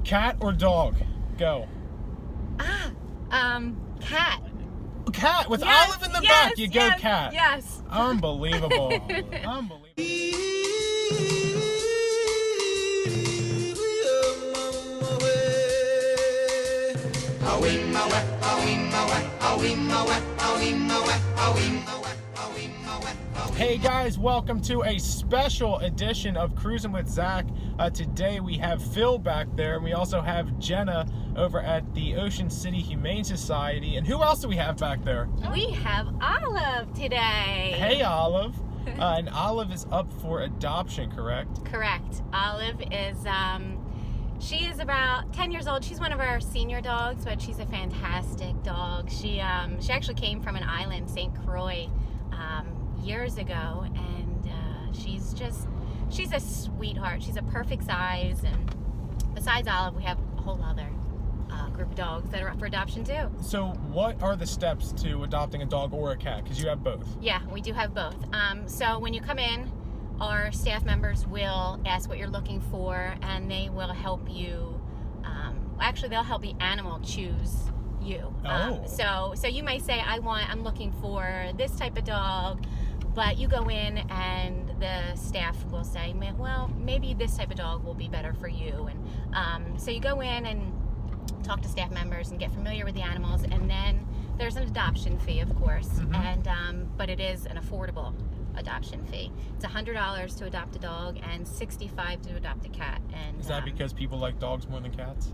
Cat or dog? Go. Cat. Cat with Yes, Olive in the yes, back. You go yes, cat. Yes. Unbelievable. Unbelievable. Hey guys, welcome to a special edition of Cruisin' with Zach. Today we have Phil back there, and we also have Jenna over at the City Humane Society. And who else do we have back there? We have Olive today. Hey Olive. And Olive is up for adoption, correct? Correct. Olive is, she is about 10 years old. She's one of our senior dogs, but she's a fantastic dog. She actually came from an island, St. Croix, years ago, and she's a sweetheart. She's a perfect size, and besides Olive, we have a whole other group of dogs that are up for adoption too. So what are the steps to adopting a dog or a cat? Because you have both. Yeah, we do have both. So when you come in, our staff members will ask what you're looking for, and they will help you. Actually, they'll help the animal choose you. So you may say, I'm looking for this type of dog, but you go in and the staff will say, well, maybe this type of dog will be better for you. And so you go in and talk to staff members and get familiar with the animals, and then there's an adoption fee, of course, but it is an affordable adoption fee. It's $100 to adopt a dog and $65 to adopt a cat. And is that because people like dogs more than cats?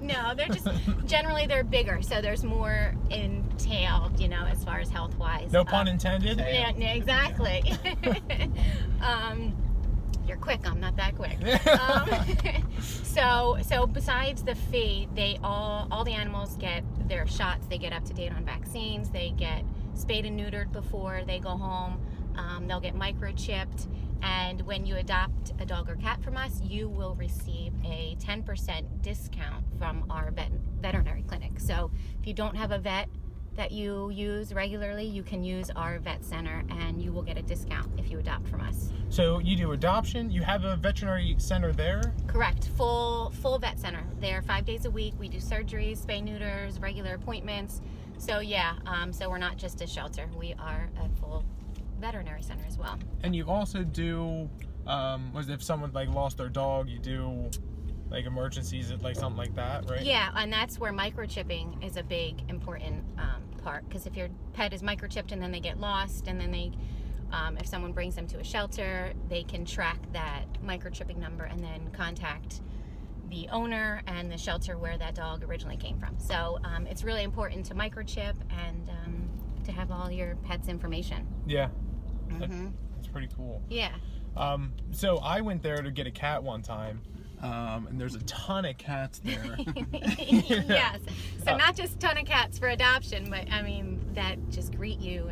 No, they're just generally they're bigger, so there's more entailed, as far as health wise. No pun intended. Yeah, exactly. You're quick. I'm not that quick. So besides the fee, all the animals get their shots. They get up to date on vaccines. They get spayed and neutered before they go home. They'll get microchipped, and when you adopt a dog or cat from us, you will receive a 10% discount from our veterinary clinic. So if you don't have a vet that you use regularly, you can use our vet center, and you will get a discount if you adopt from us. So you do adoption. You have a veterinary center there? Correct. Full vet center. There 5 days a week. We do surgeries, spay neuters, regular appointments. So yeah, so we're not just a shelter. We are a full veterinary center as well. And you also do, if someone lost their dog, you do emergencies, something like that, right? Yeah, and that's where microchipping is a big important part, because if your pet is microchipped and then they get lost, and then they if someone brings them to a shelter, they can track that microchipping number and then contact the owner and the shelter where that dog originally came from. So it's really important to microchip and to have all your pet's information. Yeah. That's pretty cool. Yeah. So I went there to get a cat one time, and there's a ton of cats there. Yes. So not just a ton of cats for adoption, but that just greet you.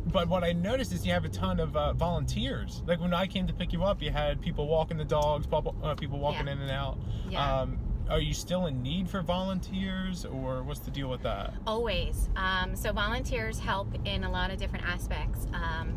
But what I noticed is you have a ton of volunteers. Like when I came to pick you up, you had people walking the dogs, people walking in and out. Yeah. Are you still in need for volunteers, or what's the deal with that? Always. So volunteers help in a lot of different aspects.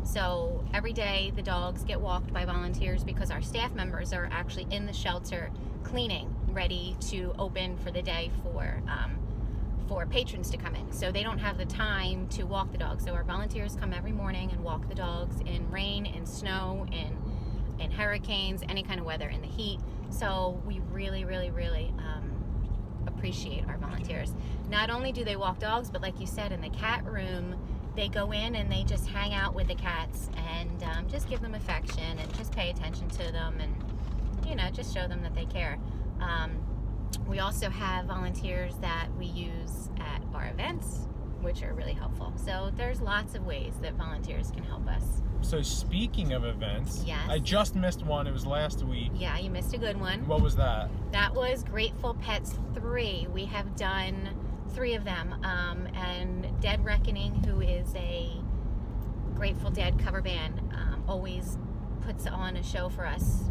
So every day the dogs get walked by volunteers, because our staff members are actually in the shelter cleaning, ready to open for the day for patrons to come in. So they don't have the time to walk the dogs. So our volunteers come every morning and walk the dogs in rain, in snow, in hurricanes, any kind of weather, in the heat. So we really, really, really appreciate our volunteers. Not only do they walk dogs, but like you said, in the cat room, they go in and they just hang out with the cats and just give them affection and just pay attention to them, and just show them that they care. We also have volunteers that we use at our events, which are really helpful. So there's lots of ways that volunteers can help us. So speaking of events, yes. I just missed one. It was last week. Yeah, you missed a good one. What was that? That was Grateful Pets 3. We have done 3 of them. And Dead Reckoning, who is a Grateful Dead cover band, always puts on a show for us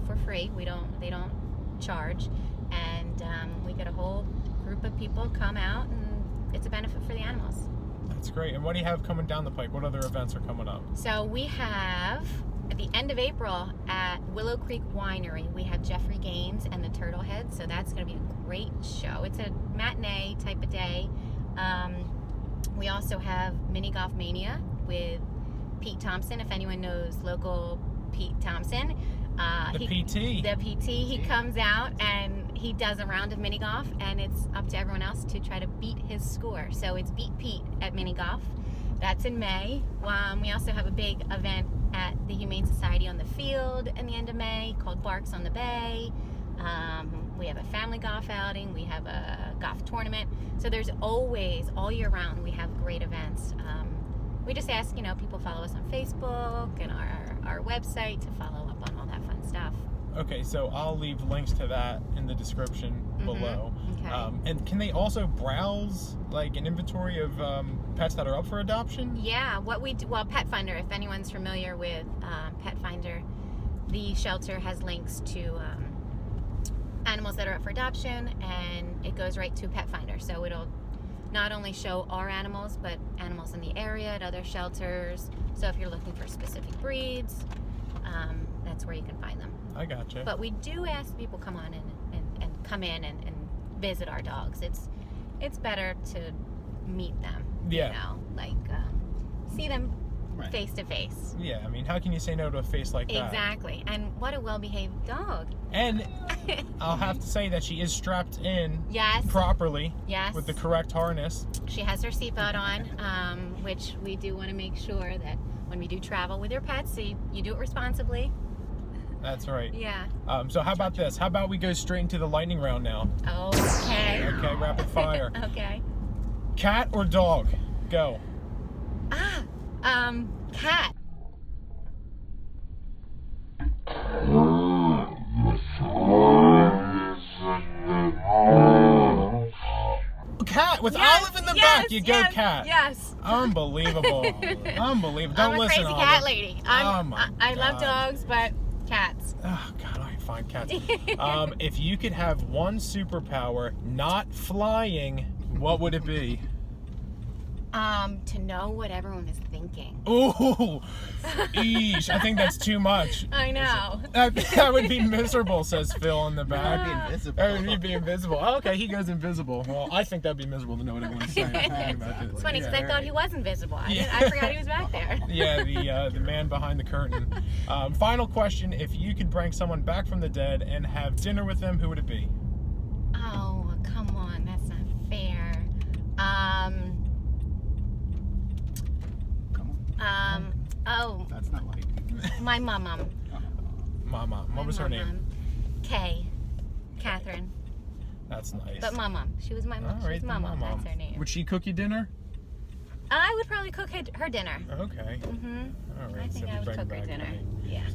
for free. They don't charge. And we get a whole group of people come out, and it's a benefit for the animals. That's great. And what do you have coming down the pike? What other events are coming up? So we have, at the end of April, at Willow Creek Winery, we have Jeffrey Gaines and the Turtlehead ahead, so that's going to be a great show. It's a matinee type of day. We also have Mini Golf Mania with Pete Thompson, if anyone knows local Pete Thompson. The PT. He comes out and he does a round of mini golf, and it's up to everyone else to try to beat his score. So it's Beat Pete at mini golf. That's in May. We also have a big event at the Humane Society on the field in the end of May called Barks on the Bay. We have a family golf outing. We have a golf tournament. So there's always, all year round, we have great events. We just ask, people follow us on Facebook and our website to follow up on all that fun stuff. Okay, so I'll leave links to that in the description below. Okay. And can they also browse like an inventory of pets that are up for adoption? Yeah, what we do, well, Pet Finder, if anyone's familiar with Pet Finder, the shelter has links to animals that are up for adoption, and it goes right to Pet Finder. So it'll not only show our animals, but animals in the area at other shelters. So if you're looking for specific breeds, that's where you can find them. I gotcha. But we do ask people come on and come in and visit our dogs. It's better to meet them. Yeah. See them face to face. Yeah, I mean, how can you say no to a face like that? Exactly. And what a well-behaved dog. And I'll have to say that she is strapped in Yes. properly. Yes. With the correct harness. She has her seatbelt on, which we do want to make sure that when we do travel with your pets, you do it responsibly. That's right. Yeah. So how about this? How about we go straight into the lightning round now? Okay. Okay, rapid fire. Okay. Cat or dog? Go. Cat. Cat with Yes, Olive in the yes, back. You go yes, cat. Yes. Unbelievable. Unbelievable. Don't I'm a listen, crazy Olive. cat lady. I love God. dogs, but cats. Oh God, I find cats. If you could have one superpower, not flying, what would it be? To know what everyone is thinking. Ooh, eesh. I think that's too much. I know. That would be miserable, says Phil in the back. I'd be invisible. He'd be invisible. Oh, okay, he goes invisible. Well, I think that'd be miserable to know what everyone's saying. It's funny because I thought he was invisible. Yeah. I forgot he was back there. Yeah, the man behind the curtain. Final question: if you could bring someone back from the dead and have dinner with them, who would it be? Oh, come on, that's not fair. That's not like. My mom. Mama. What was her name? Kay. Catherine. That's nice. But my mom. She was my mom. She was my mom. That's her name. Would she cook you dinner? I would probably cook her dinner. Okay. All right. I think I would cook her dinner. Yeah.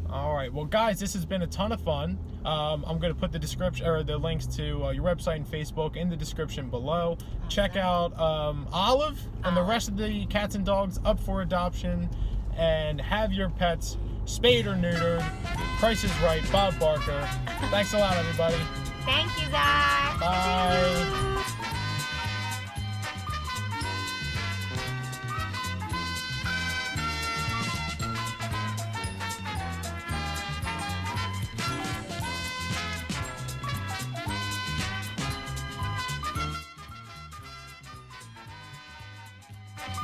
All right. Well, guys, this has been a ton of fun. I'm going to put the description or the links to your website and Facebook in the description below. Awesome. Check out Olive and the rest of the cats and dogs up for adoption, and have your pets spayed or neutered. Price is Right, Bob Barker. Thanks a lot, everybody. Thank you, Zach. Bye.